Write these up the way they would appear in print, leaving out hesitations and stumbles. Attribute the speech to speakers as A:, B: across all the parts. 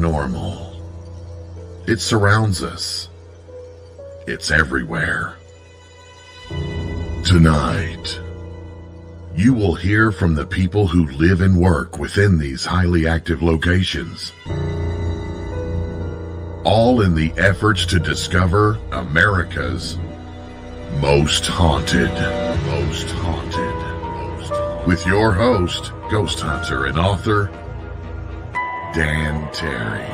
A: paranormal. It surrounds us. It's everywhere. Tonight, you will hear from the people who live and work within these highly active locations, all in the efforts to discover America's most haunted. With your host, ghost hunter and author, Dan Terry.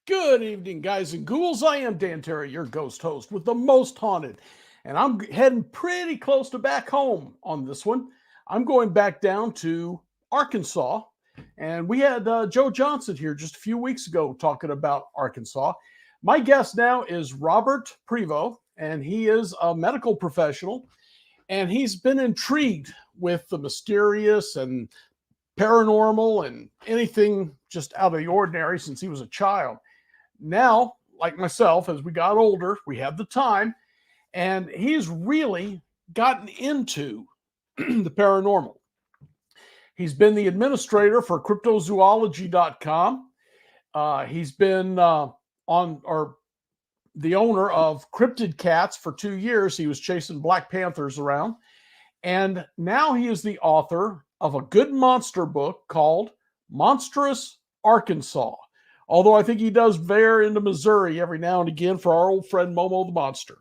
B: Good evening, guys and ghouls. I am Dan Terry, your ghost host with the most haunted. And I'm heading pretty close to back home on this one. I'm going back down to Arkansas. And we had Joe Johnson here just a few weeks ago talking about Arkansas. My guest now is Robert Prevo, and he is a medical professional. And he's been intrigued with the mysterious and paranormal and anything just out of the ordinary since he was a child. Now, like myself, as we got older, we have the time, and he's really gotten into the paranormal. He's been the administrator for cryptozoology.com. He's been the owner of Cryptid Cats for 2 years. He was chasing Black Panthers around. And now he is the author of a good monster book called Monstrous Arkansas. Although I think he does veer into Missouri every now and again for our old friend Momo the Monster.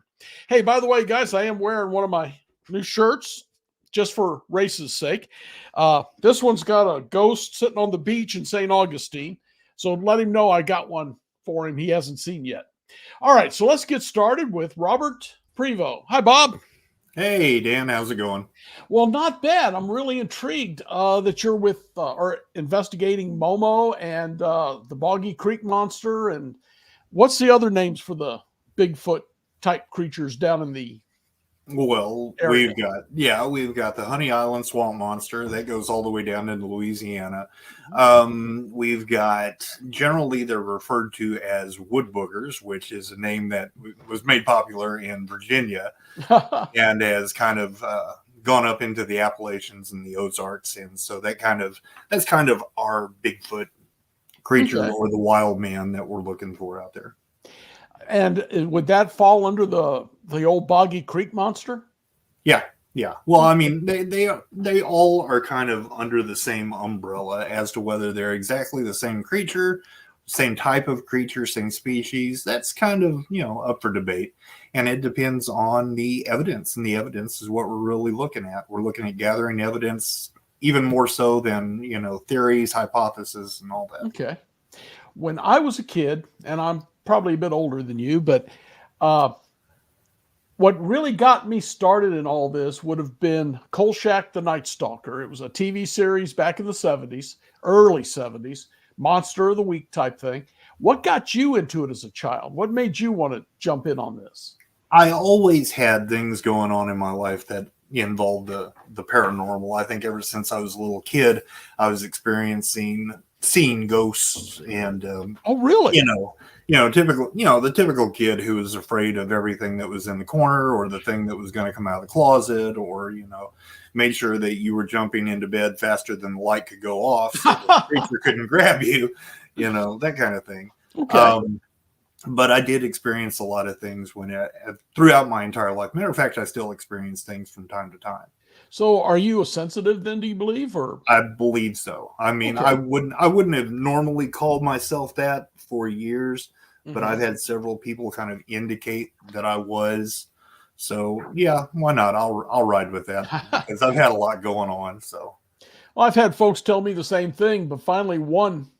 B: Hey, by the way, guys, I am wearing one of my new shirts just for race's sake. This one's got a ghost sitting on the beach in St. Augustine. So let him know I got one for him he hasn't seen yet. All right, so let's get started with Robert Prevo. Hi, Bob.
C: Hey, Dan, how's it going?
B: Well, not bad. I'm really intrigued that you're with or investigating Momo and the Boggy Creek Monster. And what's the other names for the Bigfoot type creatures down in the
C: area? We've got the Honey Island Swamp Monster that goes all the way down into Louisiana. We've got, generally they're referred to as wood boogers, which is a name that was made popular in Virginia and has kind of gone up into the Appalachians and the Ozarks, and so that's kind of our Bigfoot creature, or the wild man that we're looking for out there.
B: And would that fall under the old Boggy Creek Monster?
C: Yeah. Well, I mean, they all are kind of under the same umbrella. As to whether they're exactly the same creature, same type of creature, same species, that's kind of, up for debate. And it depends on the evidence. And the evidence is what we're really looking at. We're looking at gathering evidence even more so than, theories, hypotheses, and all that.
B: Okay. When I was a kid, and I'm probably a bit older than you, but what really got me started in all this would have been Kolchak the Night Stalker. It was a TV series back in the 70s, early 70s, Monster of the Week type thing. What got you into it as a child? What made you want to jump in on this?
C: I always had things going on in my life that involved the paranormal. I think ever since I was a little kid, I was seeing ghosts and
B: oh, really?
C: The typical kid who was afraid of everything that was in the corner or the thing that was going to come out of the closet, or made sure that you were jumping into bed faster than the light could go off so the creature couldn't grab you, that kind of thing.
B: Okay.
C: But I did experience a lot of things throughout my entire life. Matter of fact, I still experience things from time to time.
B: So are you a sensitive then, do you believe? Or
C: I believe so. I mean, okay. I wouldn't have normally called myself that for years, but I've had several people kind of indicate that I was. So yeah, why not? I'll ride with that because I've had a lot going on. So,
B: well, I've had folks tell me the same thing, but finally one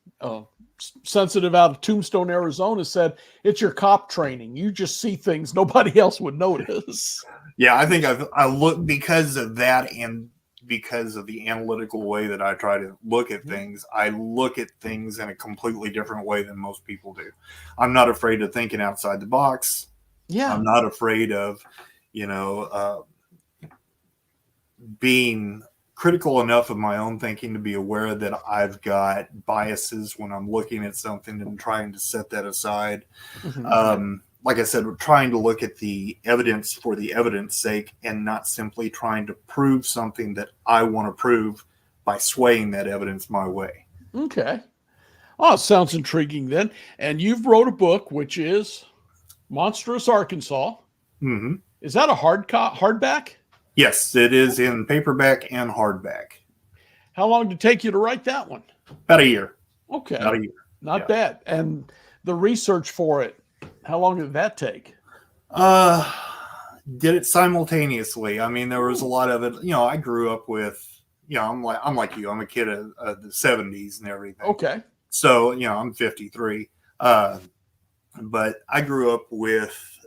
B: sensitive out of Tombstone, Arizona said, it's your cop training. You just see things nobody else would notice.
C: Yeah, I think I look because of that, and because of the analytical way that I try to look at things. I look at things in a completely different way than most people do. I'm not afraid of thinking outside the box.
B: Yeah.
C: I'm not afraid of, being critical enough of my own thinking to be aware that I've got biases when I'm looking at something and trying to set that aside. like I said, we're trying to look at the evidence for the evidence sake and not simply trying to prove something that I want to prove by swaying that evidence my way.
B: Okay. Oh, sounds intriguing then. And you've wrote a book, which is Monstrous Arkansas.
C: Mm-hmm.
B: Is that a hardback?
C: Yes, it is in paperback and hardback.
B: How long did it take you to write that one?
C: About a year.
B: Okay.
C: About a year.
B: Not bad. And the research for it, how long did that take?
C: Did it simultaneously. I mean, there was a lot of it. You know, I grew up with, you know, I'm like you. I'm a kid of the 70s and everything.
B: Okay.
C: So, you know, I'm 53. But I grew up with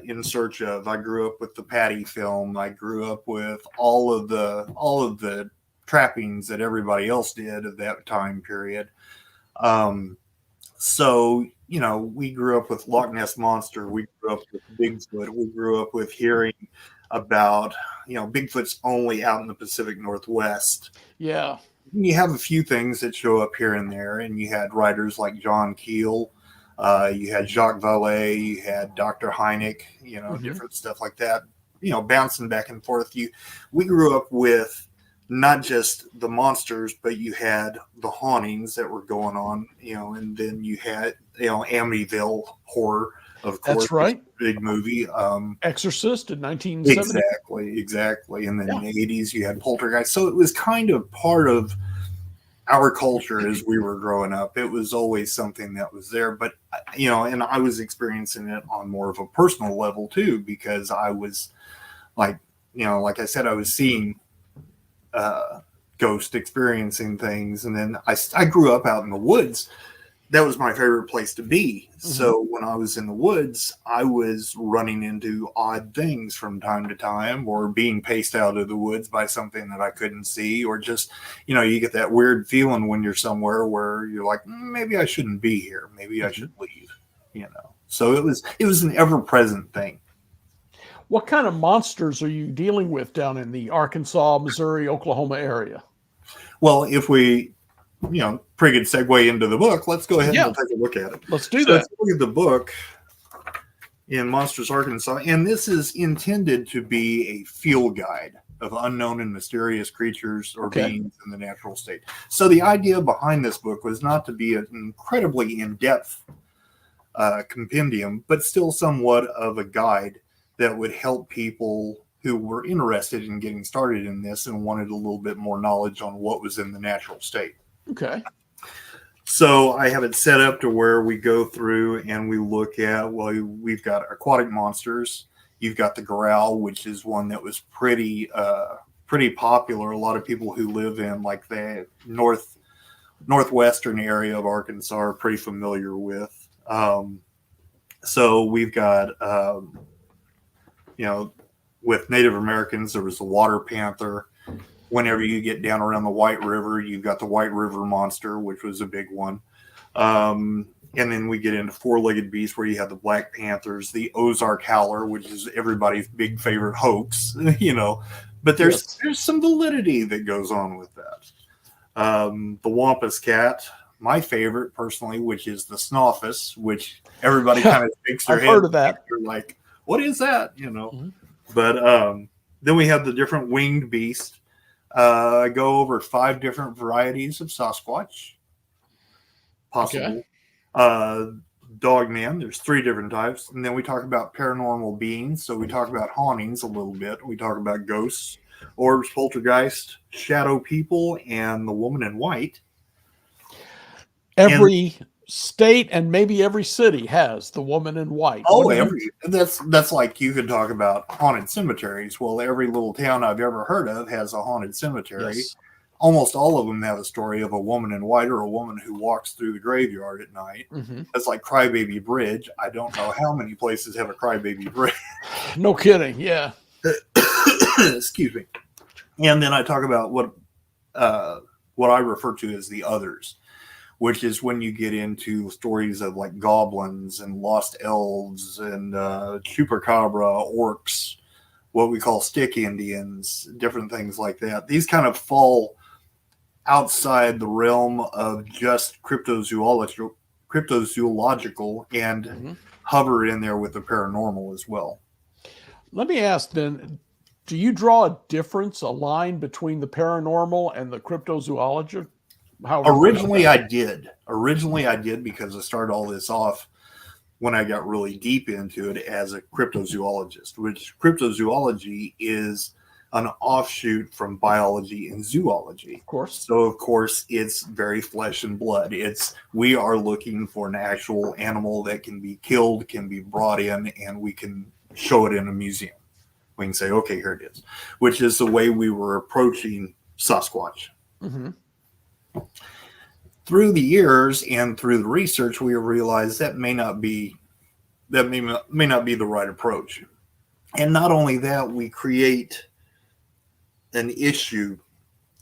C: In Search Of. I grew up with the Patty film. I grew up with all of the trappings that everybody else did of that time period. So, you know, we grew up with Loch Ness Monster. We grew up with Bigfoot. We grew up with hearing about, you know, Bigfoot's only out in the Pacific Northwest.
B: Yeah.
C: You have a few things that show up here and there, and you had writers like John Keel. You had Jacques Vallée, you had Dr. Hynek, you know, different stuff like that, you know, bouncing back and forth. We grew up with not just the monsters, but you had the hauntings that were going on, you know, and then you had, you know, Amityville Horror, of course.
B: That's right.
C: Big movie.
B: Exorcist in 1970.
C: Exactly. And then in the 80s, you had Poltergeist. So it was kind of part of our culture as we were growing up. It was always something that was there, but, you know, and I was experiencing it on more of a personal level too, because I was like, you know, like I said, I was seeing ghost, experiencing things. And then I grew up out in the woods. That was my favorite place to be. So when I was in the woods, I was running into odd things from time to time, or being paced out of the woods by something that I couldn't see, or just, you know, you get that weird feeling when you're somewhere where you're like, maybe I shouldn't be here. Maybe I should leave, you know? So it was an ever present thing.
B: What kind of monsters are you dealing with down in the Arkansas, Missouri, Oklahoma area?
C: Well, if we, you know, pretty good segue into the book, let's go ahead and we'll take a look at it.
B: Let's do that.
C: Let's look at the book in Monstrous Arkansas, and this is intended to be a field guide of unknown and mysterious creatures or beings in the natural state. So the idea behind this book was not to be an incredibly in-depth compendium, but still somewhat of a guide that would help people who were interested in getting started in this and wanted a little bit more knowledge on what was in the natural state.
B: Okay.
C: So I have it set up to where we go through and we look at, well, we've got aquatic monsters. You've got the growl, which is one that was pretty popular. A lot of people who live in like the northwestern area of Arkansas are pretty familiar with. So we've got, you know, with Native Americans, there was the water panther. Whenever you get down around the White River, you've got the White River monster, which was a big one. And then we get into four-legged beasts where you have the Black Panthers, the Ozark Howler, which is everybody's big favorite hoax, you know. But there's some validity that goes on with that. The Wampus cat, my favorite personally, which is the Snoffus, which everybody kind of shakes their head.
B: I've heard of that.
C: They're like, what is that? You know. But then we have the different winged beasts. I go over 5 different varieties of Sasquatch possible. Dogman, there's 3 different types. And then we talk about paranormal beings. So we talk about hauntings a little bit. We talk about ghosts, orbs, poltergeist, shadow people, and the woman in white.
B: Every state and maybe every city has the woman in white.
C: Oh, that's like you could talk about haunted cemeteries. Well, every little town I've ever heard of has a haunted cemetery.
B: Yes.
C: Almost all of them have a story of a woman in white or a woman who walks through the graveyard at night. That's like Crybaby Bridge. I don't know how many places have a Crybaby Bridge.
B: No kidding. Yeah.
C: Excuse me. And then I talk about what I refer to as the others, which is when you get into stories of like goblins and lost elves and chupacabra, orcs, what we call stick Indians, different things like that. These kind of fall outside the realm of just cryptozoology cryptozoological and hover in there with the paranormal as well.
B: Let me ask then, do you draw a difference, a line between the paranormal and the cryptozoology?
C: Originally I did because I started all this off when I got really deep into it as a cryptozoologist, which cryptozoology is an offshoot from biology and zoology.
B: Of course.
C: So, of course, it's very flesh and blood. We are looking for an actual animal that can be killed, can be brought in, and we can show it in a museum. We can say, okay, here it is, which is the way we were approaching Sasquatch.
B: Mm-hmm.
C: Through the years and through the research, we realized that may not be the right approach. And not only that, we create an issue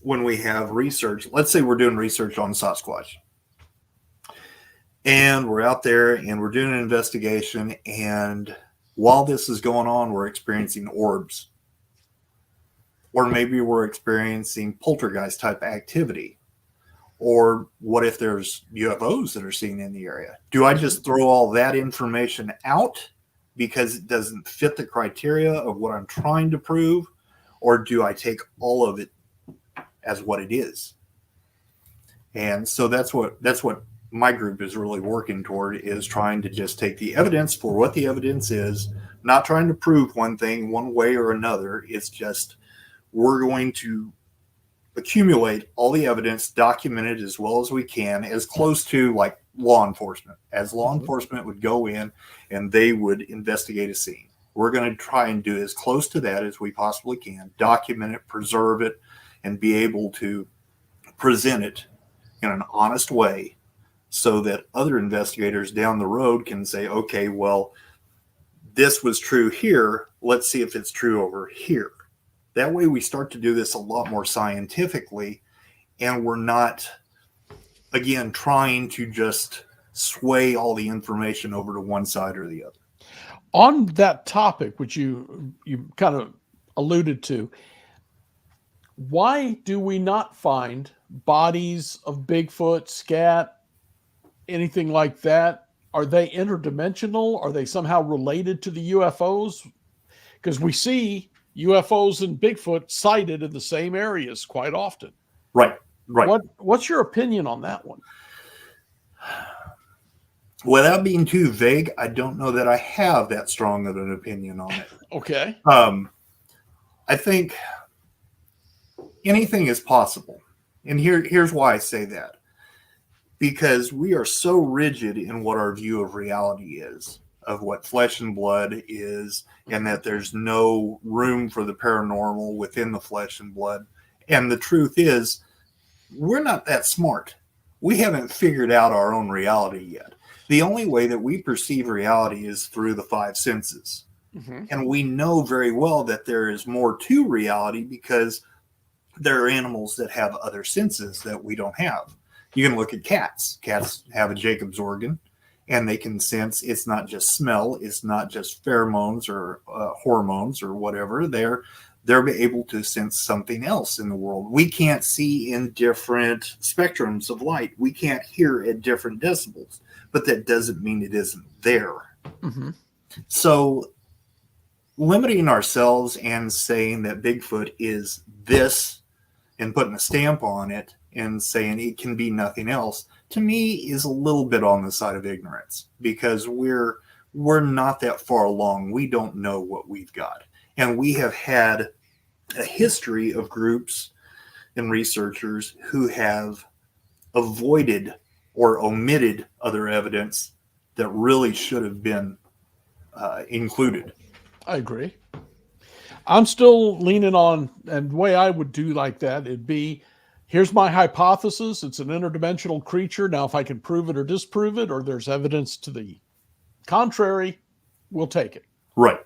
C: when we have research. Let's say we're doing research on Sasquatch, and we're out there and we're doing an investigation, and while this is going on, we're experiencing orbs, or maybe we're experiencing poltergeist type activity. Or what if there's UFOs that are seen in the area? Do I just throw all that information out because it doesn't fit the criteria of what I'm trying to prove? Or do I take all of it as what it is? And so that's what my group is really working toward, is trying to just take the evidence for what the evidence is, not trying to prove one thing one way or another. It's just, we're going to accumulate all the evidence, document it as well as we can, as close to like law enforcement, as law enforcement would go in and they would investigate a scene. We're going to try and do as close to that as we possibly can, document it, preserve it, and be able to present it in an honest way so that other investigators down the road can say, okay, well, this was true here. Let's see if it's true over here. That way we start to do this a lot more scientifically, and we're not, again, trying to just sway all the information over to one side or the other.
B: On that topic, which you kind of alluded to, why do we not find bodies of Bigfoot, scat, anything like that? Are they interdimensional? Are they somehow related to the UFOs? Because we see UFOs and Bigfoot sighted in the same areas quite often.
C: Right.
B: What's your opinion on that one?
C: Without being too vague, I don't know that I have that strong of an opinion on it.
B: Okay.
C: I think anything is possible. And here's why I say that. Because we are so rigid in what our view of reality is, of what flesh and blood is, and that there's no room for the paranormal within the flesh and blood. And the truth is, we're not that smart. We haven't figured out our own reality yet. The only way that we perceive reality is through the five senses. Mm-hmm. And we know very well that there is more to reality because there are animals that have other senses that we don't have. You can look at cats. Cats have a Jacob's organ, and they can sense. It's not just smell. It's not just pheromones or hormones or whatever. They're able to sense something else in the world. We can't see in different spectrums of light. We can't hear at different decibels, but that doesn't mean it isn't there. Mm-hmm. So limiting ourselves and saying that Bigfoot is this and putting a stamp on it and saying it can be nothing else, to me, is a little bit on the side of ignorance, because we're not that far along. We don't know what we've got. And we have had a history of groups and researchers who have avoided or omitted other evidence that really should have been included.
B: I agree. I'm still leaning on, and the way I would do like that, it'd be, here's my hypothesis. It's an interdimensional creature. Now, if I can prove it or disprove it, or there's evidence to the contrary, we'll take it.
C: Right.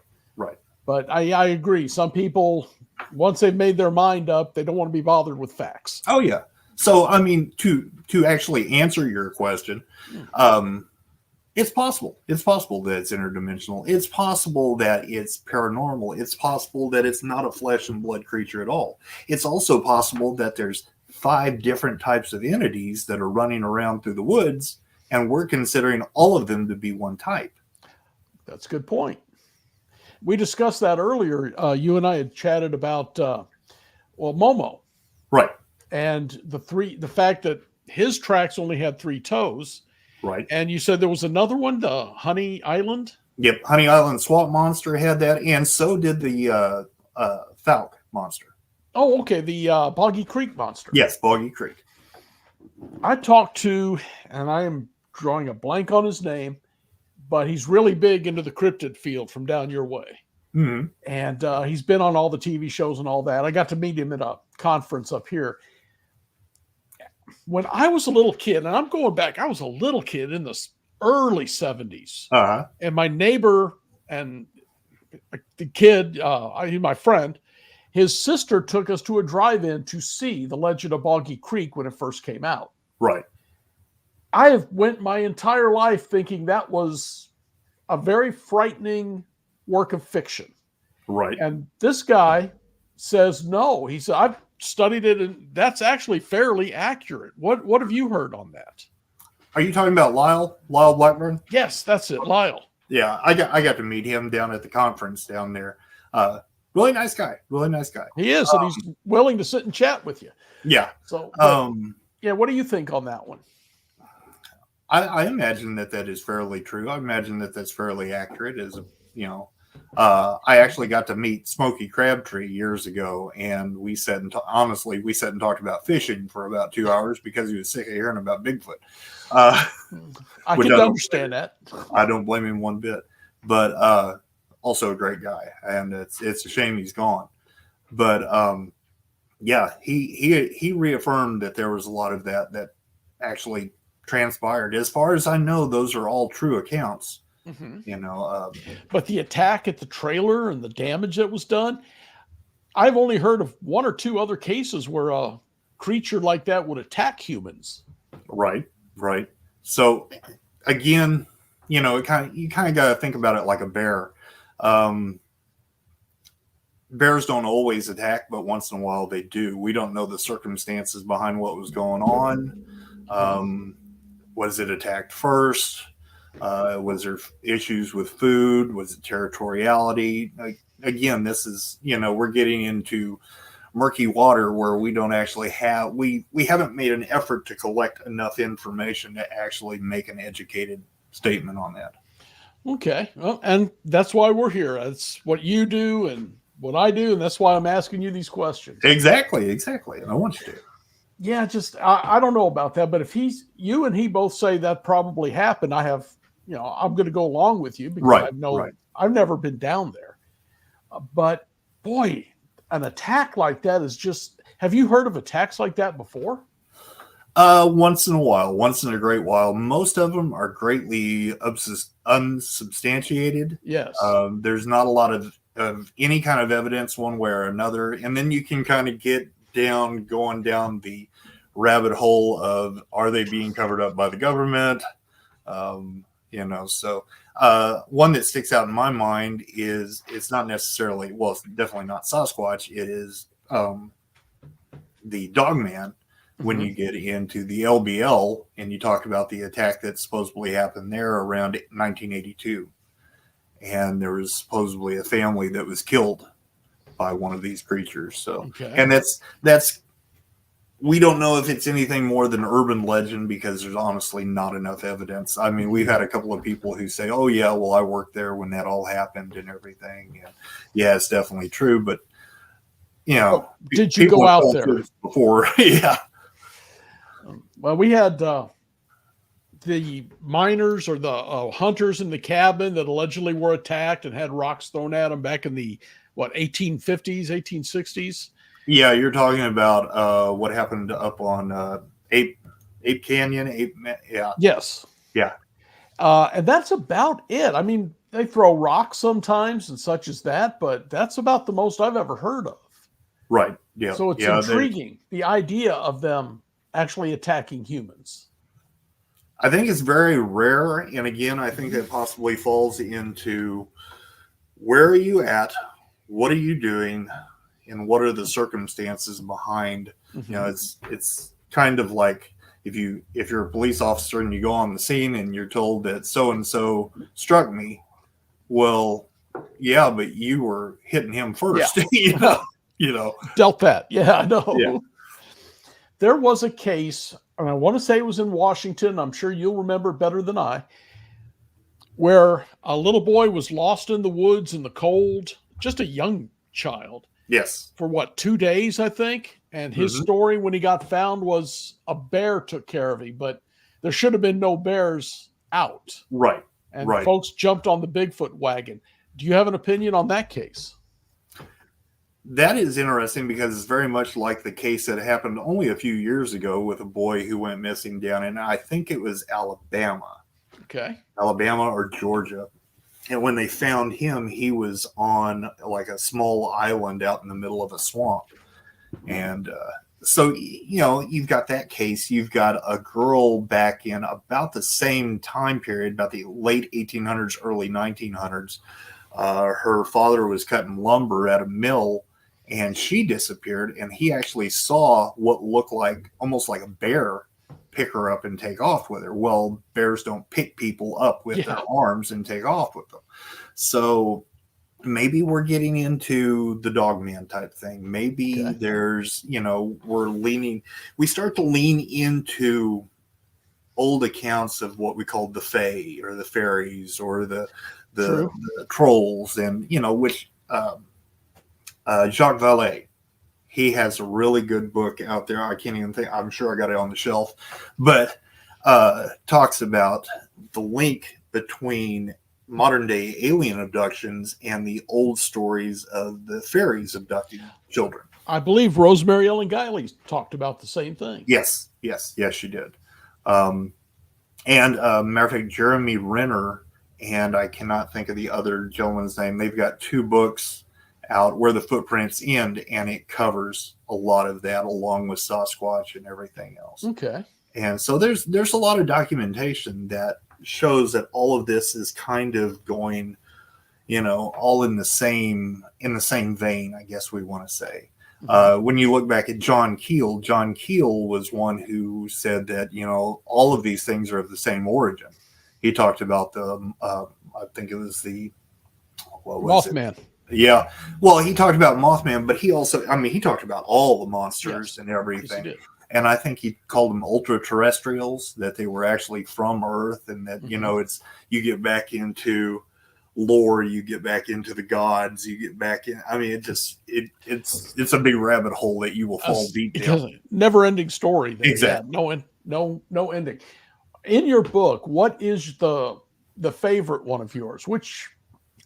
B: But I agree. Some people, once they've made their mind up, they don't want to be bothered with facts.
C: Oh, yeah. So, I mean, to actually answer your question, it's possible. It's possible that it's interdimensional. It's possible that it's paranormal. It's possible that it's not a flesh and blood creature at all. It's also possible that there's 5 different types of entities that are running around through the woods, and we're considering all of them to be one type.
B: That's a good point. We discussed that earlier. You and I had chatted about Momo,
C: right,
B: and the fact that his tracks only had 3 toes,
C: right.
B: And you said there was another one, the Honey Island.
C: Yep, Honey Island Swamp Monster had that, and so did the Falk Monster.
B: Oh, okay, the Boggy Creek Monster.
C: Yes, Boggy Creek.
B: I talked to, and I am drawing a blank on his name, but he's really big into the cryptid field from down your way.
C: Mm-hmm.
B: And he's been on all the TV shows and all that. I got to meet him at a conference up here. When I was a little kid, and I'm going back, I was a little kid in the early 70s.
C: Uh-huh.
B: And my neighbor and the kid, my friend, his sister took us to a drive-in to see The Legend of Boggy Creek when it first came out.
C: Right.
B: I have went my entire life thinking that was a very frightening work of fiction.
C: Right.
B: And this guy says no. He said, I've studied it, and that's actually fairly accurate. What have you heard on that?
C: Are you talking about Lyle Blackburn?
B: Yes, that's it, Lyle.
C: Yeah, I got to meet him down at the conference down there. Really nice guy. Really nice guy.
B: He is, and he's willing to sit and chat with you.
C: Yeah.
B: So, what do you think on that one?
C: I imagine that is fairly true. I imagine that that's fairly accurate. I actually got to meet Smokey Crabtree years ago, and we sat and talked about fishing for about 2 hours because he was sick of hearing about Bigfoot.
B: I can understand that.
C: I don't blame him one bit, but also a great guy, and it's a shame he's gone. But he reaffirmed that there was a lot of that actually transpired. As far as I know, those are all true accounts. Mm-hmm.
B: But the attack at the trailer and the damage that was done, I've only heard of 1 or 2 other cases where a creature like that would attack humans.
C: Right. So again, you kind of got to think about it like a bear. Bears don't always attack, but once in a while they do. We don't know the circumstances behind what was going on. Was it attacked first? Was there issues with food? Was it territoriality? Again, this is, we're getting into murky water where we don't actually we haven't made an effort to collect enough information to actually make an educated statement on that.
B: Okay. Well, and that's why we're here. That's what you do and what I do. And that's why I'm asking you these questions.
C: Exactly. And I want you to.
B: Yeah, I don't know about that, but if you and he both say that probably happened, I'm going to go along with you because I've never been down there. But boy, an attack like that is just, have you heard of attacks like that before?
C: Once in a great while. Most of them are greatly unsubstantiated.
B: Yes.
C: There's not a lot of any kind of evidence one way or another. And then you can kind of get going down the rabbit hole of, are they being covered up by the government? So one that sticks out in my mind is, it's not necessarily, well, it's definitely not Sasquatch. It is the Dogman. When you get into the LBL and you talk about the attack that supposedly happened there around 1982. And there was supposedly a family that was killed by one of these creatures. So, and that's, we don't know if it's anything more than urban legend because there's honestly not enough evidence. I mean, we've had a couple of people who say, oh yeah, well, I worked there when that all happened and everything. And yeah, it's definitely true. But
B: did you go out there
C: before? Yeah.
B: Well, we had the miners or the hunters in the cabin that allegedly were attacked and had rocks thrown at them back in the 1850s, 1860s.
C: Yeah, you're talking about what happened up on Ape Canyon. Yeah.
B: Yes.
C: Yeah.
B: And that's about it. I mean, they throw rocks sometimes and such as that, but that's about the most I've ever heard of.
C: Right. Yeah.
B: So it's intriguing, the idea of them actually attacking humans.
C: I think it's very rare. And again, I think that possibly falls into, where are you at? What are you doing? And what are the circumstances behind? Mm-hmm. It's kind of like, if you're a police officer and you go on the scene and you're told that so and so struck me, well, yeah, but you were hitting him first.
B: Yeah.
C: you know.
B: Dealt that. Yeah, I know.
C: Yeah.
B: There was a case, and I want to say it was in Washington. I'm sure you'll remember better than I, where a little boy was lost in the woods in the cold, just a young child.
C: Yes.
B: For what, 2 days, I think? And his story when he got found was a bear took care of him, but there should have been no bears out.
C: Right.
B: And folks jumped on the Bigfoot wagon. Do you have an opinion on that case?
C: That is interesting because it's very much like the case that happened only a few years ago with a boy who went missing down in, I think it was Alabama.
B: Okay. Alabama
C: or Georgia. And when they found him, he was on like a small island out in the middle of a swamp. And so, you've got that case. You've got a girl back in about the same time period, about the late 1800s, early 1900s. Her father was cutting lumber at a mill, and she disappeared. And he actually saw what looked like almost like a bear pick her up and take off with her. Well, bears don't pick people up with their arms and take off with them. So maybe we're getting into the dogman type thing. Maybe there's, we start to lean into old accounts of what we call the fae or the fairies or the trolls, and, which Jacques Vallée, he has a really good book out there. I can't even think. I'm sure I got it on the shelf, but talks about the link between modern day alien abductions and the old stories of the fairies abducting children.
B: I believe Rosemary Ellen Guiley talked about the same thing.
C: Yes, she did. And matter of fact, Jeremy Renner, and I cannot think of the other gentleman's name. They've got 2 books out where the footprints end, and it covers a lot of that along with Sasquatch and everything else.
B: Okay.
C: And so there's a lot of documentation that shows that all of this is kind of going, all in the same vein, I guess we want to say. When you look back at John Keel was one who said that, all of these things are of the same origin. He talked about I think it was
B: Mothman.
C: Yeah. Well, he talked about Mothman, but he also, he talked about all the monsters and everything. Yes, and I think he called them ultra terrestrials, that they were actually from Earth, and that, it's, you get back into lore, you get back into the gods, you get back in. It's a big rabbit hole that you will fall deep down.
B: Never ending story.
C: Exactly.
B: No ending. In your book, what is the favorite one of yours? Which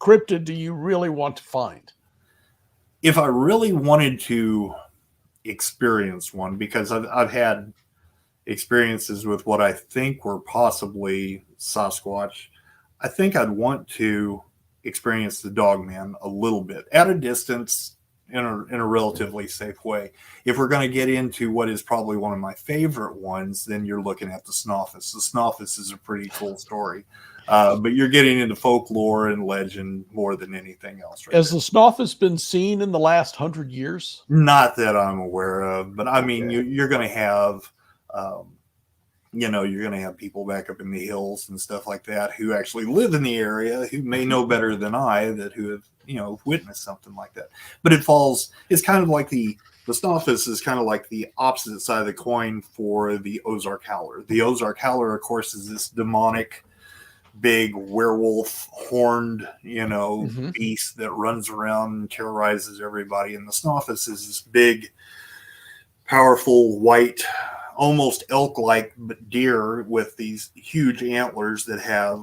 B: cryptid do you really want to find?
C: If I really wanted to experience one, because I've had experiences with what I think were possibly Sasquatch, I think I'd want to experience the Dogman a little bit at a distance in a relatively safe way. If we're going to get into what is probably one of my favorite ones, then you're looking at the Snoffus. The Snoffus is a pretty cool story. But you're getting into folklore and legend more than anything else.
B: Has the Snoffus been seen in the last 100 years?
C: Not that I'm aware of, but you're going to have, you're going to have people back up in the hills and stuff like that who actually live in the area, who may know better than I, who have, witnessed something like that. But it's kind of like the Snoffus is kind of like the opposite side of the coin for the Ozark Howler. The Ozark Howler, of course, is this demonic, big werewolf horned, beast that runs around and terrorizes everybody. And the Snoffus is this big, powerful, white, almost elk-like deer with these huge antlers that have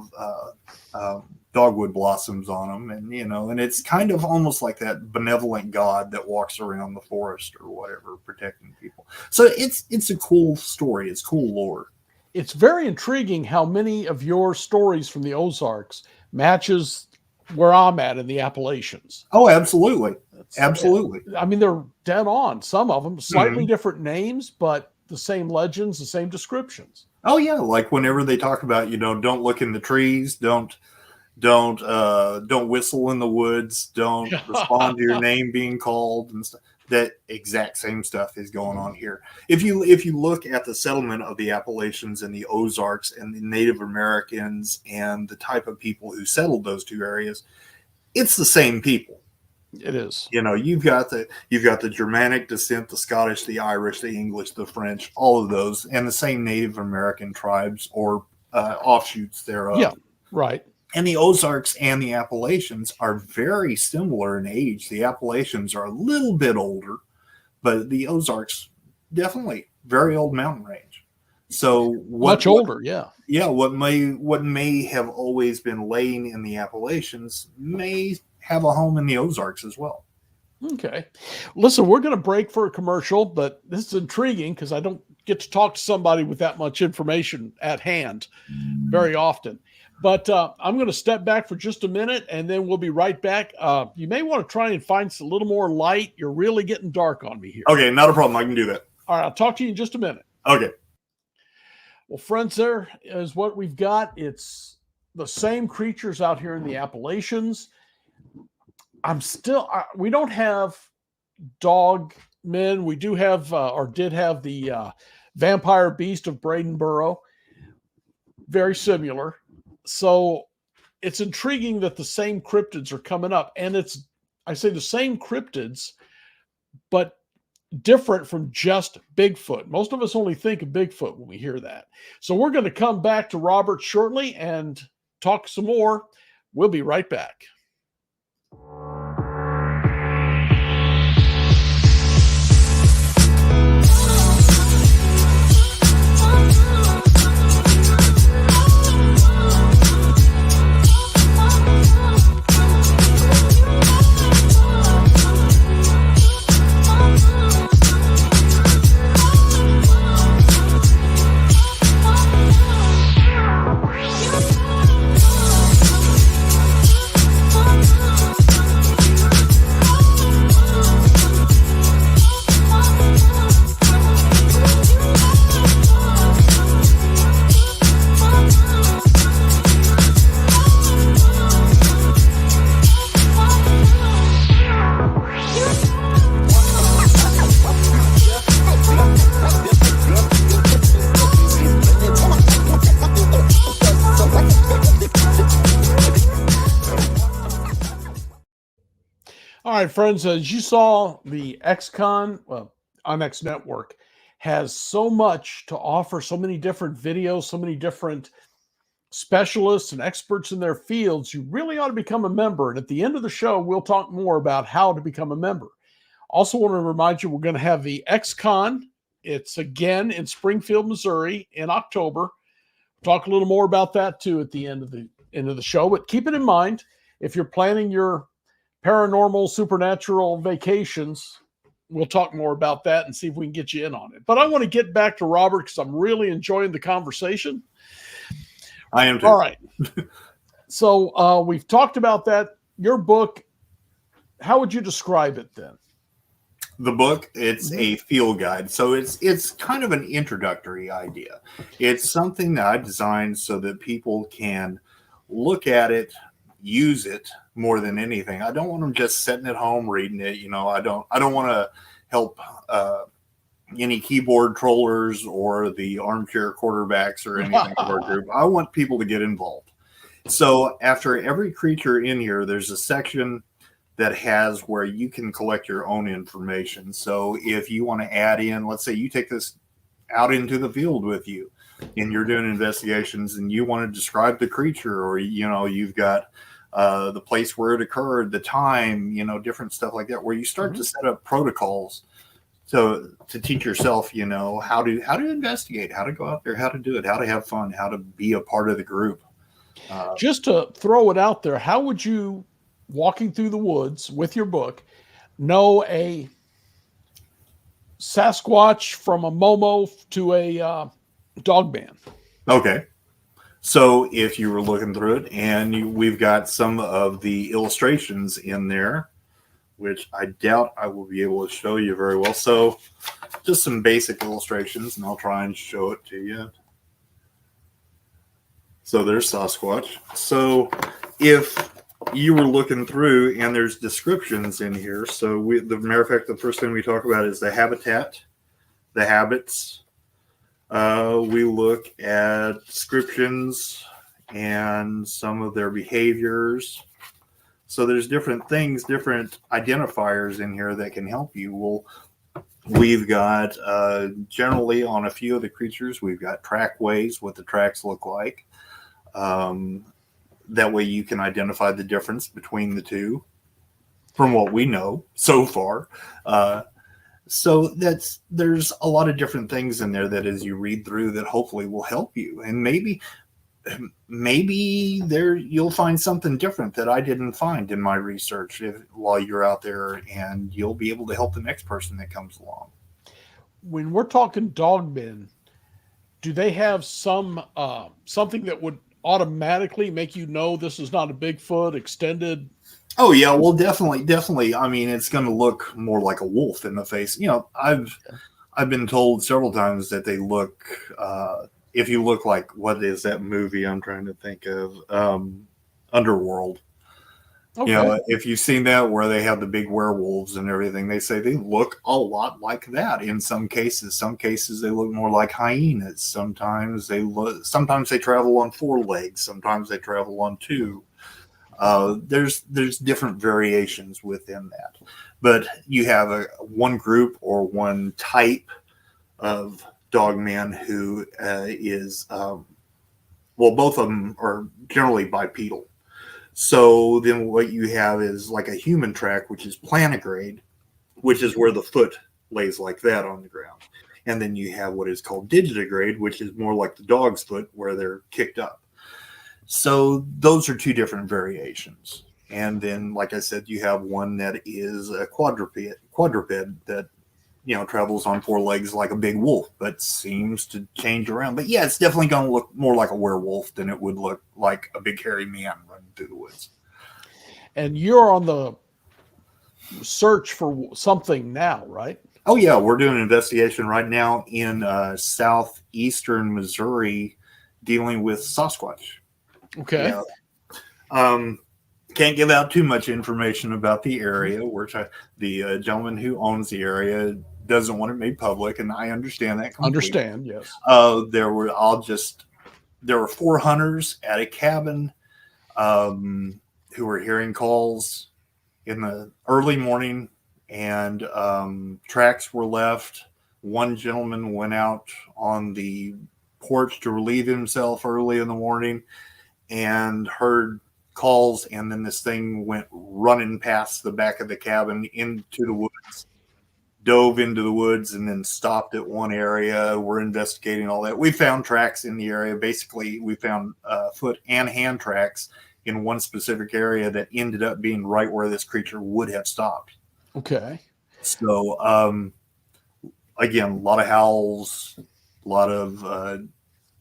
C: dogwood blossoms on them. And, and it's kind of almost like that benevolent god that walks around the forest or whatever, protecting people. So it's a cool story. It's cool lore.
B: It's very intriguing how many of your stories from the Ozarks matches where I'm at in the Appalachians.
C: Oh, absolutely. Absolutely.
B: They're dead on. Some of them, slightly different names, but the same legends, the same descriptions.
C: Oh, yeah. Like whenever they talk about, don't look in the trees, don't whistle in the woods, don't respond to your name being called and stuff. that exact same stuff is going on here. If you look at the settlement of the Appalachians and the Ozarks and the Native Americans and the type of people who settled those two areas, it's the same people.
B: It is.
C: You know, you've got the Germanic descent, the Scottish, the Irish, the English, the French, all of those, and the same Native American tribes or offshoots thereof.
B: Yeah, right.
C: And the Ozarks and the Appalachians are very similar in age. The Appalachians are a little bit older, but the Ozarks definitely very old mountain range. So
B: much older, yeah.
C: Yeah, what may have always been laying in the Appalachians may have a home in the Ozarks as well.
B: Okay. Listen, we're going to break for a commercial, but this is intriguing because I don't get to talk to somebody with that much information at hand very often. But I'm going to step back for just a minute, and then we'll be right back. You may want to try and find a little more light. You're really getting dark on me here.
C: Okay, not a problem. I can do that.
B: All right, I'll talk to you in just a minute.
C: Okay.
B: Well, friends, there is what we've got. It's the same creatures out here in the Appalachians. We don't have dog men. We do have, or did have the vampire beast of Bradenboro. Very similar. So it's intriguing that the same cryptids are coming up. And I say the same cryptids, but different from just Bigfoot. Most of us only think of Bigfoot when we hear that. So we're going to come back to Robert shortly and talk some more. We'll be right back. All right, friends, as you saw, the XCon, on X Network, has so much to offer, so many different videos, so many different specialists and experts in their fields. You really ought to become a member. And at the end of the show, we'll talk more about how to become a member. Also want to remind you, we're going to have the XCon. It's again in Springfield, Missouri in October. Talk a little more about that too at the end of the show. But keep it in mind, if you're planning your paranormal, supernatural vacations, we'll talk more about that and see if we can get you in on it. But I want to get back to Robert because I'm really enjoying the conversation.
C: I am too.
B: All right. So we've talked about that. Your book, how would you describe it then?
C: The book, it's a field guide. So it's kind of an introductory idea. It's something that I designed so that people can look at it, use it more than anything. I don't want them just sitting at home reading it. You know, I don't want to help any keyboard trollers or the armchair quarterbacks or anything of our group. I want people to get involved. So after every creature in here, there's a section that has where you can collect your own information. So if you want to add in, let's say you take this out into the field with you and you're doing investigations and you want to describe the creature, or, you know, you've got the place where it occurred, the time, you know, different stuff like that, where you start to set up protocols to teach yourself, you know, how to investigate, how to go out there, how to do it, how to have fun, how to be a part of the group.
B: Just to throw it out there, how would you, walking through the woods with your book, know a Sasquatch from a Momo to a dog man?
C: Okay. So if you were looking through it, and we've got some of the illustrations in there, which I doubt I will be able to show you very well. So just some basic illustrations, and I'll try and show it to you. So there's Sasquatch. So if you were looking through, and there's descriptions in here. So the matter of fact, the first thing we talk about is the habitat, the habits. We look at descriptions and some of their behaviors. So there's different things, different identifiers in here that can help you. Well, we've got generally on a few of the creatures, we've got trackways, what the tracks look like. That way you can identify the difference between the two from what we know so far. So there's a lot of different things in there that as you read through that hopefully will help you. And maybe there you'll find something different that I didn't find in my research while you're out there, and you'll be able to help the next person that comes along.
B: When we're talking dogmen, do they have some something that would automatically make you know this is not a Bigfoot extended?
C: Oh yeah, well definitely. I mean, it's going to look more like a wolf in the face. You know, I've been told several times that they look. If you look like, what is that movie I'm trying to think of? Underworld. Okay. You know, if you've seen that where they have the big werewolves and everything, they say they look a lot like that in some cases. Some cases they look more like hyenas. Sometimes they travel on 4 legs. Sometimes they travel on 2. There's different variations within that. But you have one group or one type of dogman who is both of them are generally bipedal. So then what you have is like a human track, which is plantigrade, which is where the foot lays like that on the ground. And then you have what is called digitigrade, which is more like the dog's foot, where they're kicked up. So those are 2 different variations. And then, like I said, you have one that is a quadruped that, you know, travels on 4 legs like a big wolf, but seems to change around. But yeah, it's definitely going to look more like a werewolf than it would look like a big hairy man running through the woods.
B: And you're on the search for something now, right?
C: Oh yeah, we're doing an investigation right now in southeastern Missouri, dealing with Sasquatch.
B: Okay.
C: Yeah. Can't give out too much information about the area. The gentleman who owns the area doesn't want it made public, and I understand that completely.
B: Understand, yes.
C: There were 4 hunters at a cabin who were hearing calls in the early morning, and tracks were left. One gentleman went out on the porch to relieve himself early in the morning and heard calls, and then this thing went running past the back of the cabin into the woods, dove into the woods, and then stopped at one area. We're investigating all that. We found tracks in the area. Basically, we found foot and hand tracks in one specific area that ended up being right where this creature would have stopped.
B: Okay.
C: So, again, a lot of howls, a lot of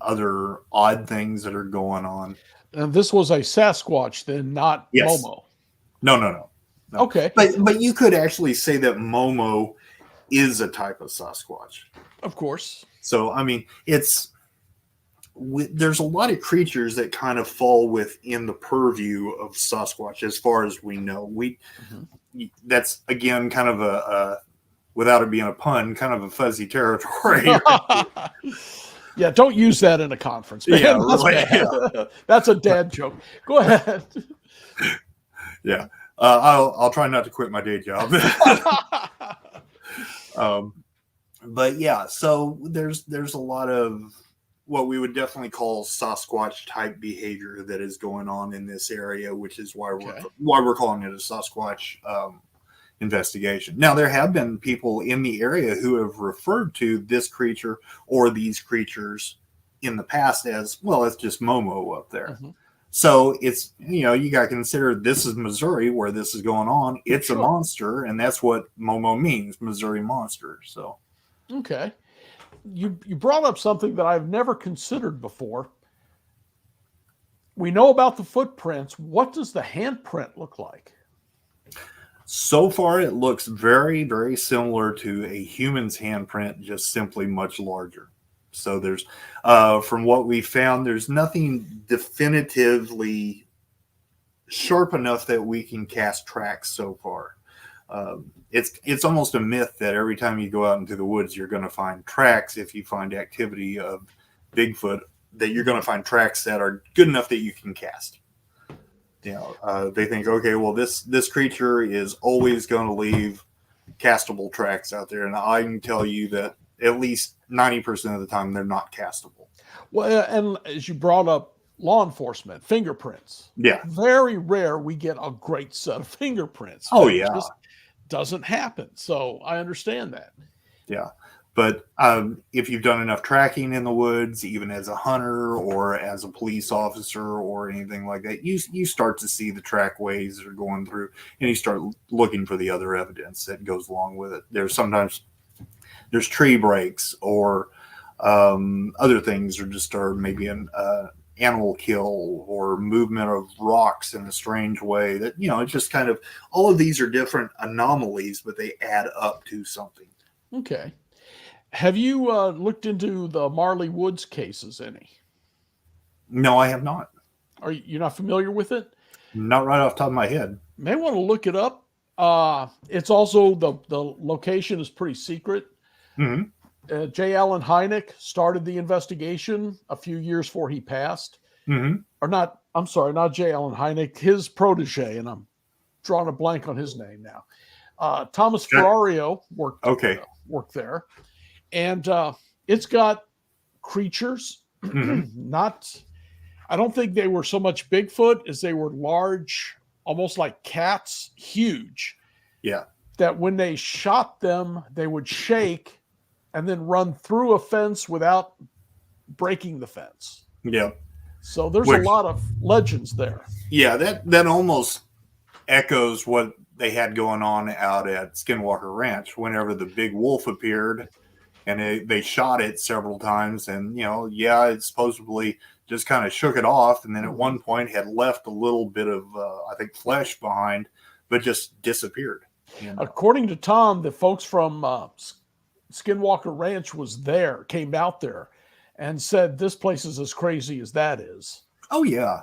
C: other odd things that are going on.
B: And this was a Sasquatch, then, not
C: yes.
B: Momo.
C: No.
B: Okay.
C: But you could actually say that Momo is a type of Sasquatch.
B: Of course.
C: So, I mean, there's a lot of creatures that kind of fall within the purview of Sasquatch as far as we know. That's, again, kind of a without it being a pun, kind of a fuzzy territory.
B: Yeah, don't use that in a conference, man.
C: Yeah, really.
B: That's a dad joke. Go ahead.
C: Yeah, I'll try not to quit my day job. But yeah, so there's a lot of what we would definitely call Sasquatch type behavior that is going on in this area, which is why we're calling it a Sasquatch investigation. Now, there have been people in the area who have referred to this creature or these creatures in the past as, well, it's just Momo up there. Mm-hmm. So it's, you got to consider this is Missouri where this is going on. It's a monster, and that's what Momo means, Missouri monster. So,
B: okay. You brought up something that I've never considered before. We know about the footprints. What does the handprint look like? So
C: far, it looks very, very similar to a human's handprint, just simply much larger. So there's, from what we found, there's nothing definitively sharp enough that we can cast tracks so far. It's almost a myth that every time you go out into the woods, you're going to find tracks. If you find activity of Bigfoot, that you're going to find tracks that are good enough that you can cast. They think, okay, well, this creature is always going to leave castable tracks out there, and I can tell you that at least 90% of the time they're not castable.
B: Well, and as you brought up law enforcement, fingerprints.
C: Yeah.
B: Very rare we get a great set of fingerprints.
C: Oh,
B: It
C: yeah.
B: just doesn't happen. So I understand that.
C: Yeah. But if you've done enough tracking in the woods, even as a hunter or as a police officer or anything like that, you start to see the trackways that are going through, and you start looking for the other evidence that goes along with it. There's tree breaks or other things, or maybe an animal kill or movement of rocks in a strange way. That it's just kind of, all of these are different anomalies, but they add up to something.
B: Okay. Have you looked into the Marley Woods cases any?
C: No, I have not.
B: Are you not familiar with it?
C: Not right off the top of my head.
B: May want to look it up. It's also the location is pretty secret.
C: Mm-hmm.
B: J. Allen Hynek started the investigation a few years before he passed.
C: Mm-hmm.
B: Or not, I'm sorry, not J. Allen Hynek, his protege, and I'm drawing a blank on his name now. Thomas Ferrario worked there. And it's got creatures, I don't think they were so much Bigfoot as they were large, almost like cats, huge.
C: Yeah.
B: That when they shot them, they would shake and then run through a fence without breaking the fence.
C: Yeah.
B: So there's a lot of legends there.
C: Yeah, that almost echoes what they had going on out at Skinwalker Ranch whenever the big wolf appeared. And they shot it several times, and it supposedly just kind of shook it off, and then at one point had left a little bit of I think flesh behind, but just disappeared.
B: According to Tom, the folks from Skinwalker Ranch came out there, and said this place is as crazy as that is.
C: Oh yeah.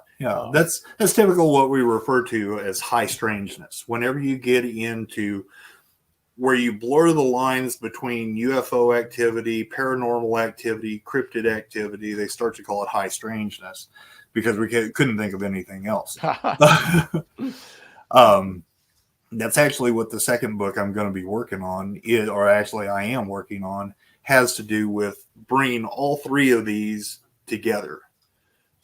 C: That's typical what we refer to as high strangeness. Whenever you get into where you blur the lines between UFO activity, paranormal activity, cryptid activity, they start to call it high strangeness because we couldn't think of anything else. That's actually what the second book I'm going to be working on I am working on, has to do with bringing all three of these together.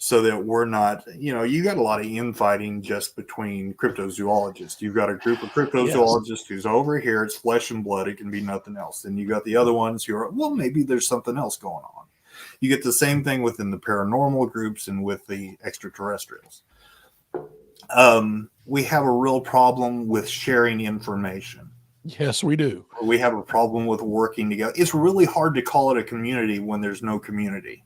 C: So that we're not, you got a lot of infighting just between cryptozoologists. You've got a group of cryptozoologists who's over here, it's flesh and blood, it can be nothing else. Then you got the other ones who are, well, maybe there's something else going on. You get the same thing within the paranormal groups and with the extraterrestrials. We have a real problem with sharing information.
B: Yes, we do.
C: We have a problem with working together. It's really hard to call it a community when there's no community.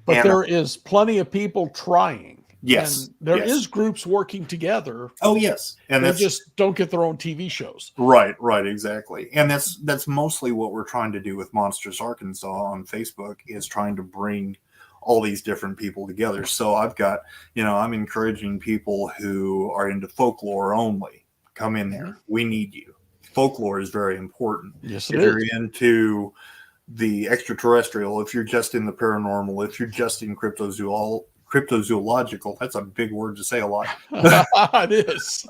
B: But there is plenty of people trying.
C: Yes.
B: And there is groups working together.
C: Oh, yes. And
B: they just don't get their own TV shows.
C: Right, exactly. And that's mostly what we're trying to do with Monstrous Arkansas on Facebook, is trying to bring all these different people together. So I've got, I'm encouraging people who are into folklore only. Come in there. We need you. Folklore is very important.
B: Yes,
C: if you're into the extraterrestrial, if you're just in the paranormal, if you're just in cryptozoological, that's a big word to say a lot.
B: It is.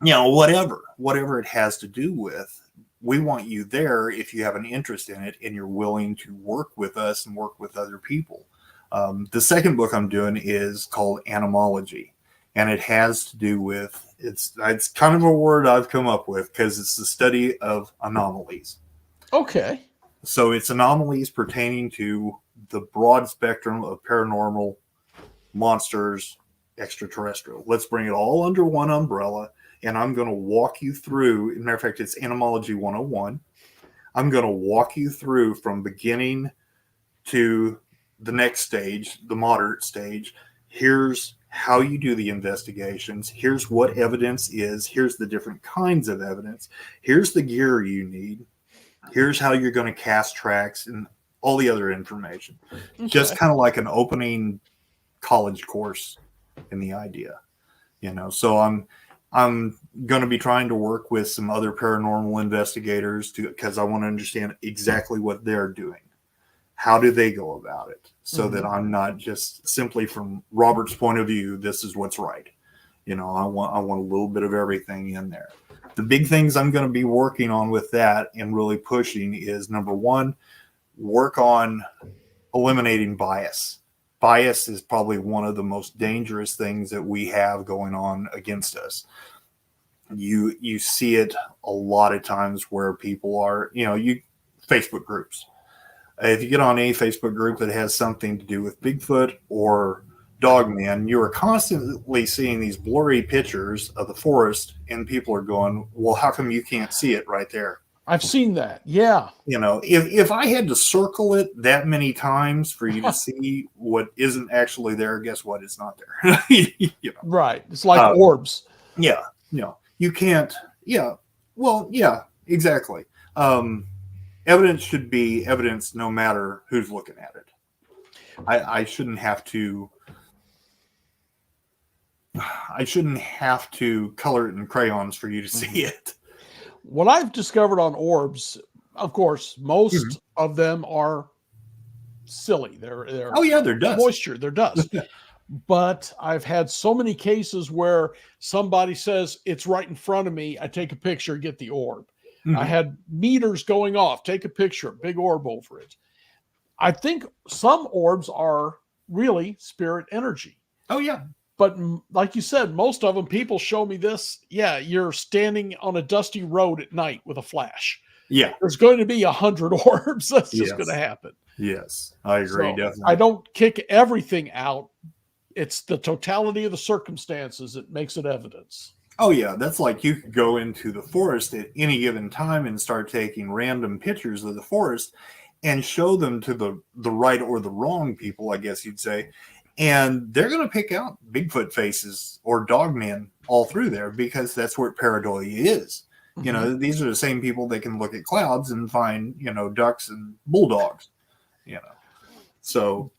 C: Whatever it has to do with, we want you there if you have an interest in it and you're willing to work with us and work with other people. The second book I'm doing is called Anomology, and it has to do with, it's kind of a word I've come up with because it's the study of anomalies.
B: Okay.
C: So it's anomalies pertaining to the broad spectrum of paranormal, monsters, extraterrestrial. Let's bring it all under one umbrella, and I'm going to walk you through. As a matter of fact, it's Anomology 101. I'm going to walk you through from beginning to the next stage, the moderate stage. Here's how you do the investigations. Here's what evidence is. Here's the different kinds of evidence. Here's the gear you need. Here's how you're going to cast tracks and all the other information. Okay. Just kind of like an opening college course in the idea, so I'm going to be trying to work with some other paranormal investigators because I want to understand exactly what they're doing. How do they go about it? So that I'm not just simply from Robert's point of view, this is what's right. I want a little bit of everything in there. The big things I'm going to be working on with that and really pushing is, number one, work on eliminating bias. Bias is probably one of the most dangerous things that we have going on against us. You see it a lot of times where people are, Facebook groups. If you get on a Facebook group that has something to do with Bigfoot or Dogman, you are constantly seeing these blurry pictures of the forest, and people are going, well, how come you can't see it right there?
B: I've seen that. Yeah.
C: If I had to circle it that many times for you to see what isn't actually there, guess what? It's not there.
B: Right. It's like orbs.
C: Yeah. You can't. Yeah. Well, yeah, exactly. Evidence should be evidence no matter who's looking at it. I shouldn't have to color it in crayons for you to see it.
B: What I've discovered on orbs, of course, most of them are silly. They're
C: they're dust.
B: Moisture, they're dust. But I've had so many cases where somebody says it's right in front of me. I take a picture, get the orb. I had meters going off, take a picture, big orb over it. I think some orbs are really spirit energy.
C: Oh, yeah.
B: But like you said, most of them, people show me this. Yeah, you're standing on a dusty road at night with a flash.
C: Yeah.
B: There's going to be 100 orbs. That's just going to happen.
C: Yes, I agree, definitely.
B: I don't kick everything out. It's the totality of the circumstances that makes it evidence.
C: Oh, yeah. That's like you could go into the forest at any given time and start taking random pictures of the forest and show them to the right or the wrong people, I guess you'd say. And they're going to pick out Bigfoot faces or dogmen all through there because that's where pareidolia is. These are the same people that can look at clouds and find, ducks and bulldogs, So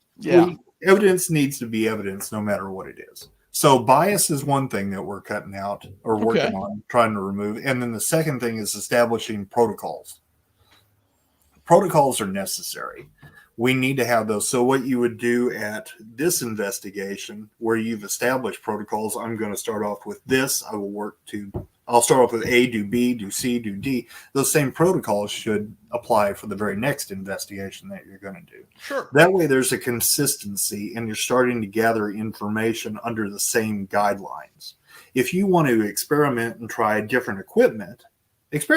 C: evidence needs to be evidence no matter what it is. So bias is one thing that we're cutting out or working on, trying to remove. And then the second thing is establishing protocols. Protocols are necessary. We need to have those. So what you would do at this investigation where you've established protocols, I'm going to start off with this. I'll start off with A, do B, do C, do D. Those same protocols should apply for the very next investigation that you're going to do.
B: Sure.
C: That way there's a consistency and you're starting to gather information under the same guidelines. If you want to experiment and try different equipment, There's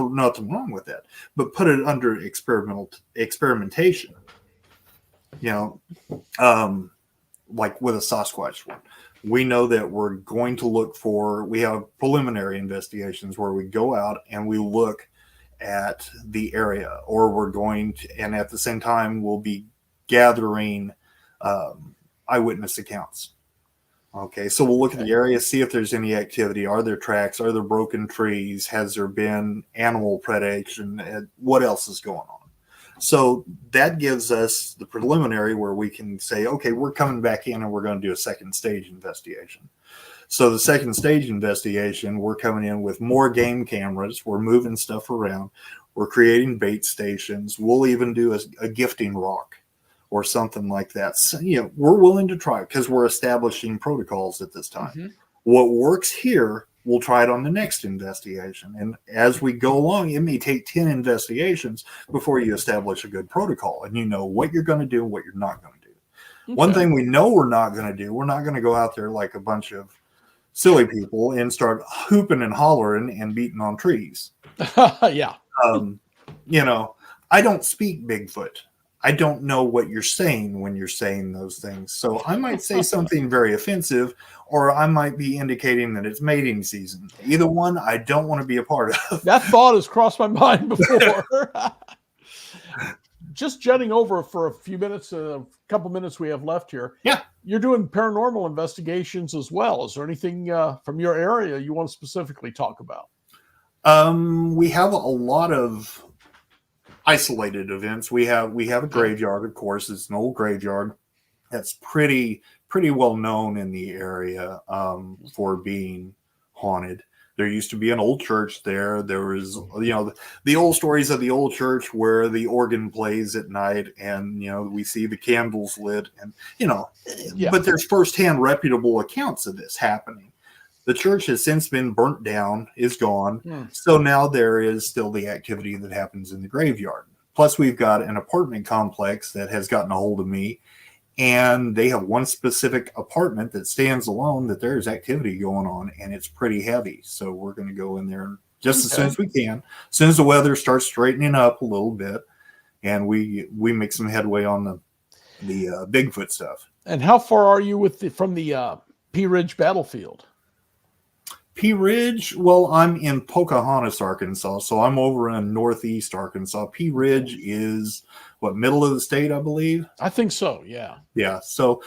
C: nothing wrong with that. But put it under experimentation. Like with a Sasquatch one. We know that we're going to we have preliminary investigations where we go out and we look at the area, or and at the same time, we'll be gathering eyewitness accounts. Okay, so we'll look at the area, see if there's any activity. Are there tracks? Are there broken trees? Has there been animal predation? What else is going on? So that gives us the preliminary where we can say, okay, we're coming back in and we're going to do a second stage investigation. So the second stage investigation, we're coming in with more game cameras. We're moving stuff around. We're creating bait stations. We'll even do a gifting rock or something like that. So, we're willing to try because we're establishing protocols at this time. What works here, we'll try it on the next investigation. And as we go along, it may take 10 investigations before you establish a good protocol and you know what you're going to do and what you're not going to do. Okay. One thing we know we're not going to do, we're not going to go out there like a bunch of silly people and start hooping and hollering and beating on trees.
B: Yeah.
C: I don't speak Bigfoot. I don't know what you're saying when you're saying those things. So I might say something very offensive, or I might be indicating that it's mating season. Either one, I don't want to be a part of.
B: That thought has crossed my mind before. Just jetting over for a few minutes, a couple minutes we have left here.
C: Yeah.
B: You're doing paranormal investigations as well. Is there anything from your area you want to specifically talk about?
C: We have a lot of isolated events. We have a graveyard, of course. It's an old graveyard. that's pretty well known in the area for being haunted. There used to be an old church there. There was, the old stories of the old church where the organ plays at night, and we see the candles lit, and but there's firsthand reputable accounts of this happening. The church has since been burnt down, is gone. So now there is still the activity that happens in the graveyard. Plus, we've got an apartment complex that has gotten a hold of me, and they have one specific apartment that stands alone that there's activity going on, and it's pretty heavy. So we're going to go in there just as soon as we can, as soon as the weather starts straightening up a little bit, and we make some headway on the Bigfoot stuff.
B: And how far are you from the Pea Ridge battlefield?
C: Pea Ridge, well, I'm in Pocahontas, Arkansas, so I'm over in northeast Arkansas. Pea Ridge is middle of the state, I believe.
B: I think so. Yeah.
C: Yeah. So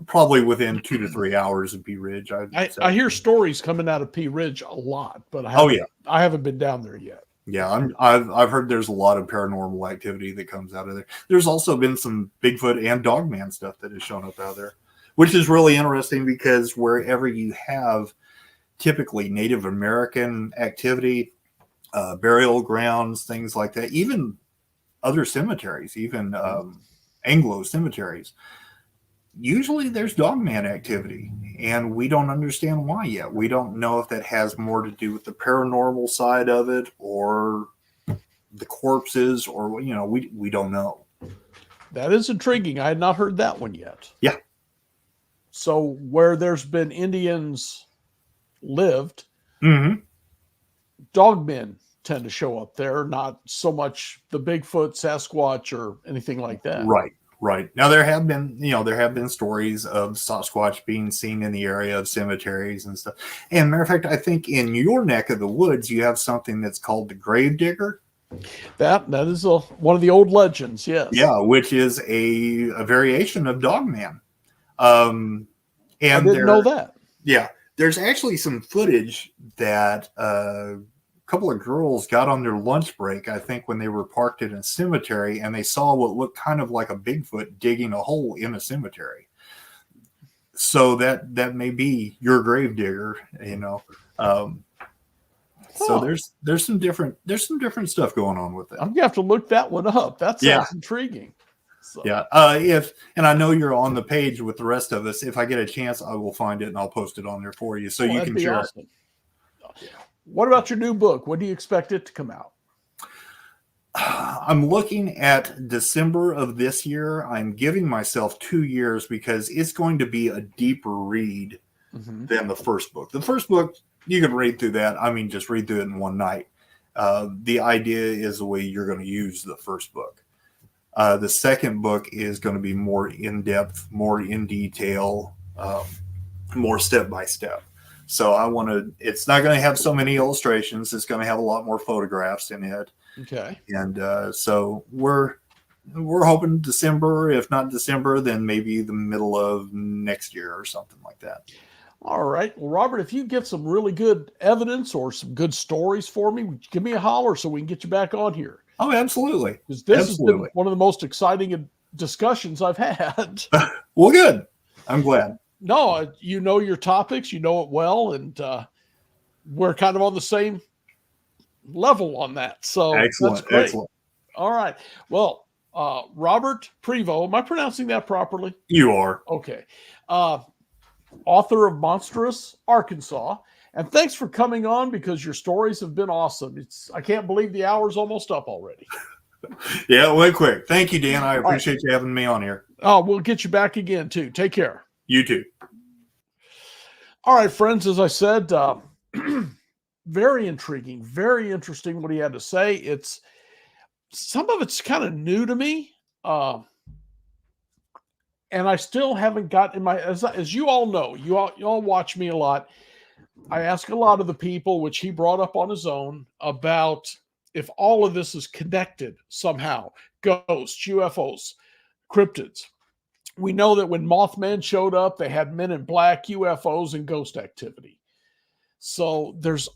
C: probably within 2 to 3 hours of Pea Ridge.
B: I hear stories coming out of Pea Ridge a lot, but I haven't been down there yet.
C: Yeah, I've heard there's a lot of paranormal activity that comes out of there. There's also been some Bigfoot and Dogman stuff that has shown up out there, which is really interesting because wherever you have typically Native American activity, burial grounds, things like that, even other cemeteries, even Anglo cemeteries, usually there's Dogman activity, and we don't understand why yet. We don't know if that has more to do with the paranormal side of it or the corpses, or we don't know.
B: That is intriguing. I had not heard that one yet.
C: Yeah.
B: So where there's been Indians lived, Dogmen tend to show up there, not so much the Bigfoot, Sasquatch, or anything like that.
C: Right. Now there have been stories of Sasquatch being seen in the area of cemeteries and stuff. And matter of fact, I think in your neck of the woods you have something that's called the Grave Digger.
B: That is one of the old legends, yes.
C: Yeah, which is a variation of Dogman. And
B: I didn't know that.
C: Yeah. There's actually some footage that a couple of girls got on their lunch break, I think, when they were parked in a cemetery, and they saw what looked kind of like a Bigfoot digging a hole in a cemetery. So that may be your grave digger, So there's some different stuff going on with it.
B: I'm gonna have to look that one up. That sounds intriguing. So.
C: Yeah. And I know you're on the page with the rest of us. If I get a chance, I will find it and I'll post it on there for you so you can share it.
B: What about your new book? When do you expect it to come out?
C: I'm looking at December of this year. I'm giving myself 2 years because it's going to be a deeper read than the first book. The first book, you can read through that. I mean, just read through it in one night. The idea is the way you're going to use the first book. The second book is going to be more in-depth, more in detail, more step-by-step. So it's not going to have so many illustrations. It's going to have a lot more photographs in it.
B: Okay.
C: And so we're hoping December. If not December, then maybe the middle of next year or something like that.
B: All right. Well, Robert, if you get some really good evidence or some good stories for me, give me a holler so we can get you back on here.
C: Oh, absolutely.
B: Because this has been one of the most exciting discussions I've had.
C: Well, good. I'm glad.
B: No, you know your topics, you know it well, and we're kind of on the same level on that. So
C: excellent,
B: that's great.
C: Excellent.
B: All right. Well, Robert Prevo, am I pronouncing that properly?
C: You are.
B: Okay. Author of Monstrous Arkansas. And thanks for coming on because your stories have been awesome. I can't believe the hour's almost up already.
C: Yeah, way quick. Thank you, Dan. I appreciate you having me on here.
B: Oh, we'll get you back again too. Take care.
C: You too.
B: All right, friends, as I said, very intriguing, very interesting what he had to say. Some of it's kind of new to me. And I still haven't got in my, as you all know, you all watch me a lot. I ask a lot of the people, which he brought up on his own, about if all of this is connected somehow. Ghosts, UFOs, cryptids. We know that when Mothman showed up, they had men in black, UFOs, and ghost activity. So there's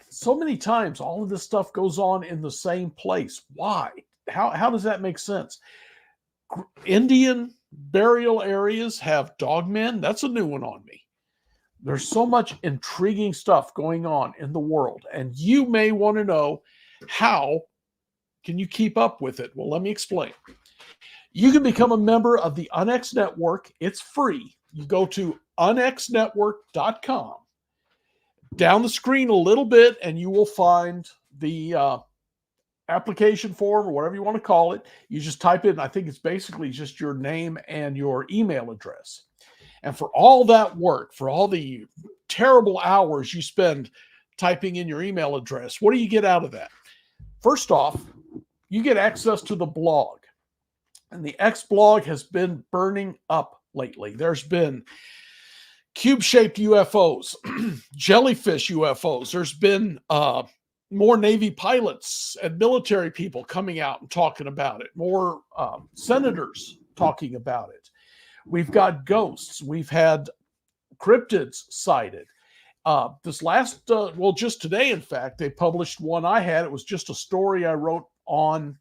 B: so many times all of this stuff goes on in the same place. Why? How does that make sense? Indian burial areas have dogmen. That's a new one on me. There's so much intriguing stuff going on in the world, and you may want to know how can you keep up with it. Well, let me explain. You can become a member of the UNX Network. It's free. You go to unxnetwork.com. Down the screen a little bit, and you will find the application form or whatever you want to call it. You just type in, I think it's basically just your name and your email address. And for all that work, for all the terrible hours you spend typing in your email address, what do you get out of that? First off, you get access to the blog. And the X blog has been burning up lately. There's been cube-shaped UFOs, jellyfish UFOs. There's been more Navy pilots and military people coming out and talking about it. More senators talking about it. We've got ghosts. We've had cryptids sighted. This last, just today, in fact, they published one I had. It was just a story I wrote on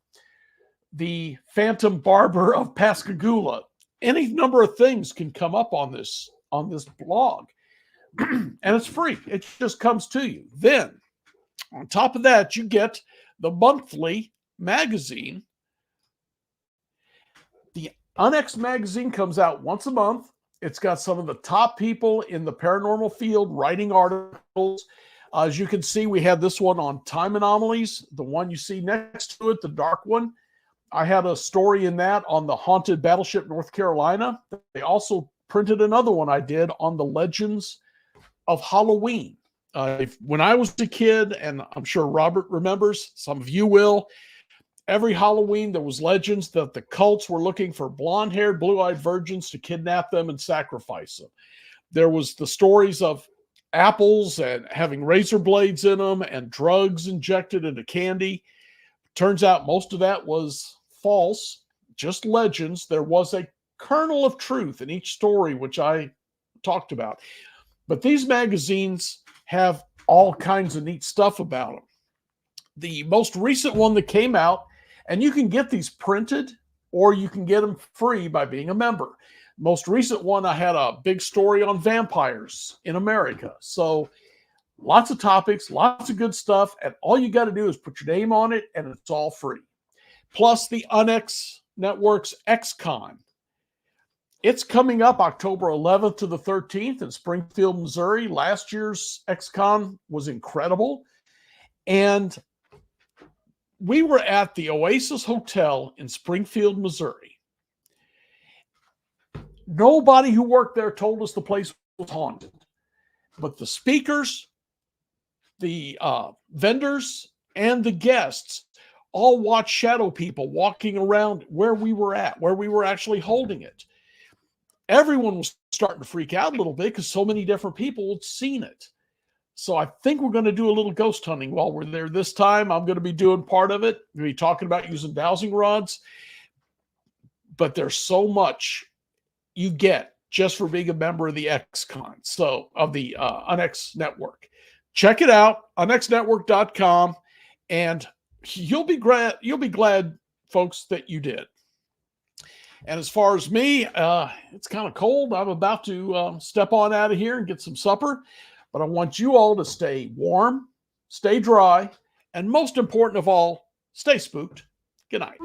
B: the Phantom Barber of Pascagoula. Any number of things can come up on this blog, and it's free. It just comes to you. Then, on top of that, you get the monthly magazine. The UNX magazine comes out once a month. It's got some of the top people in the paranormal field writing articles. As you can see, we had this one on time anomalies. The one you see next to it, the dark one. I had a story in that on the haunted battleship North Carolina. They also printed another one I did on the legends of Halloween. When I was a kid, and I'm sure Robert remembers, some of you will, every Halloween there was legends that the cults were looking for blonde-haired, blue-eyed virgins to kidnap them and sacrifice them. There was the stories of apples and having razor blades in them and drugs injected into candy. Turns out most of that was false, just legends. There was a kernel of truth in each story, which I talked about. But these magazines have all kinds of neat stuff about them. The most recent one that came out, and you can get these printed or you can get them free by being a member. Most recent one, I had a big story on vampires in America. So lots of topics, lots of good stuff, and all you got to do is put your name on it, and it's all free. Plus the UNX Network's XCon. It's coming up October 11th to the 13th in Springfield, Missouri. Last year's XCon was incredible. And we were at the Oasis Hotel in Springfield, Missouri. Nobody who worked there told us the place was haunted. But the speakers, the vendors, and the guests all watched shadow people walking around where we were at, where we were actually holding it. Everyone was starting to freak out a little bit because so many different people had seen it. So I think we're going to do a little ghost hunting while we're there this time. I'm going to be doing part of it. We'll be talking about using dowsing rods. But there's so much you get just for being a member of the XCon, so of the UNX Network. Check it out, unxnetwork.com, and you'll be glad, folks, that you did. And as far as me, it's kind of cold. I'm about to step on out of here and get some supper. But I want you all to stay warm, stay dry, and most important of all, stay spooked. Good night.